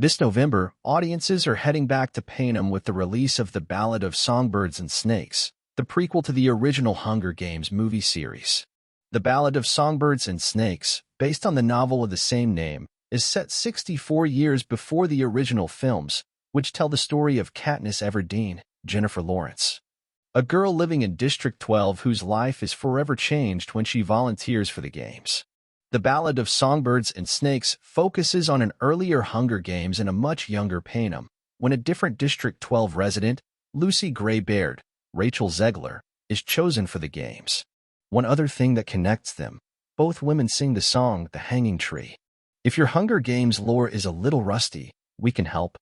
This November, audiences are heading back to Panem with the release of The Ballad of Songbirds and Snakes, the prequel to the original Hunger Games movie series. The Ballad of Songbirds and Snakes, based on the novel of the same name, is set 64 years before the original films, which tell the story of Katniss Everdeen, Jennifer Lawrence, a girl living in District 12 whose life is forever changed when she volunteers for the games. The Ballad of Songbirds and Snakes focuses on an earlier Hunger Games in a much younger Panem, when a different District 12 resident, Lucy Gray Baird, Rachel Zegler, is chosen for the games. One other thing that connects them, both women sing the song The Hanging Tree. If your Hunger Games lore is a little rusty, we can help.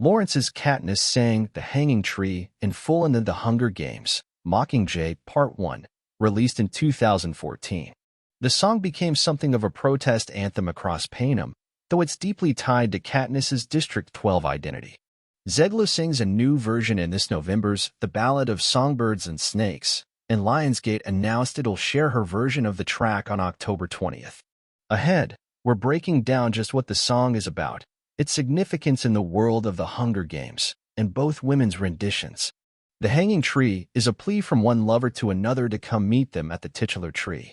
Lawrence's Katniss sang The Hanging Tree in full in The Hunger Games, Mockingjay Part 1, released in 2014. The song became something of a protest anthem across Panem, though it's deeply tied to Katniss's District 12 identity. Zegler sings a new version in this November's The Ballad of Songbirds and Snakes, and Lionsgate announced it'll share her version of the track on October 20th. Ahead, we're breaking down just what the song is about, its significance in the world of the Hunger Games, and both women's renditions. The Hanging Tree is a plea from one lover to another to come meet them at the titular tree.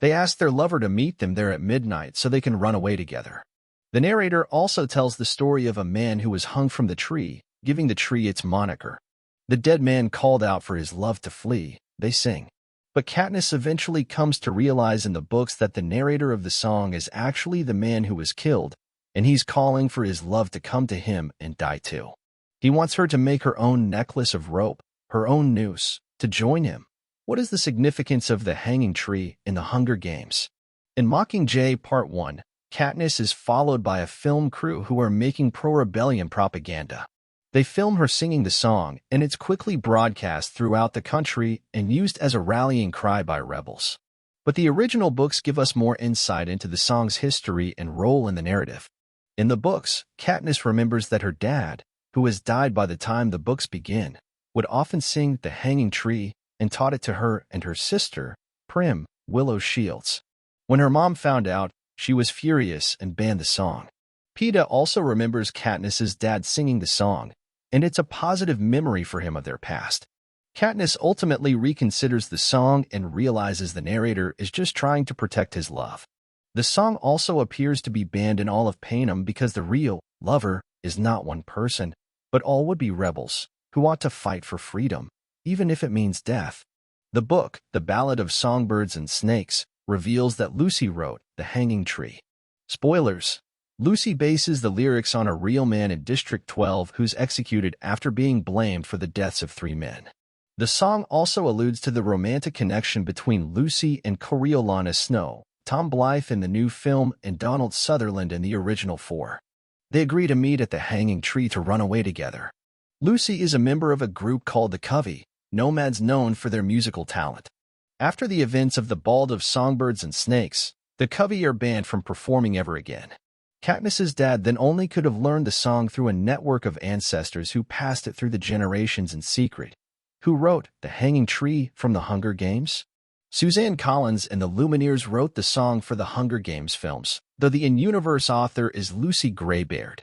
They ask their lover to meet them there at midnight so they can run away together. The narrator also tells the story of a man who was hung from the tree, giving the tree its moniker. The dead man called out for his love to flee, they sing. But Katniss eventually comes to realize in the books that the narrator of the song is actually the man who was killed, and he's calling for his love to come to him and die too. He wants her to make her own necklace of rope, her own noose, to join him. What is the significance of the hanging tree in the Hunger Games? In Mockingjay Part 1, Katniss is followed by a film crew who are making pro-rebellion propaganda. They film her singing the song, and it's quickly broadcast throughout the country and used as a rallying cry by rebels. But the original books give us more insight into the song's history and role in the narrative. In the books, Katniss remembers that her dad, who has died by the time the books begin, would often sing The Hanging Tree and taught it to her and her sister, Prim, Willow Shields. When her mom found out, she was furious and banned the song. Peeta also remembers Katniss's dad singing the song, and it's a positive memory for him of their past. Katniss ultimately reconsiders the song and realizes the narrator is just trying to protect his love. The song also appears to be banned in all of Panem because the real lover is not one person, but all would-be rebels who ought to fight for freedom, even if it means death. The book, The Ballad of Songbirds and Snakes, reveals that Lucy wrote The Hanging Tree. Spoilers: Lucy bases the lyrics on a real man in District 12 who's executed after being blamed for the deaths of 3 men. The song also alludes to the romantic connection between Lucy and Coriolanus Snow, Tom Blythe in the new film, and Donald Sutherland in the original 4. They agree to meet at the Hanging Tree to run away together. Lucy is a member of a group called the Covey, nomads known for their musical talent. After the events of the Ballad of Songbirds and Snakes, the Covey are banned from performing ever again. Katniss's dad then only could have learned the song through a network of ancestors who passed it through the generations in secret. Who wrote The Hanging Tree from the Hunger Games? Suzanne Collins and the Lumineers wrote the song for the Hunger Games films, though the in-universe author is Lucy Gray Baird.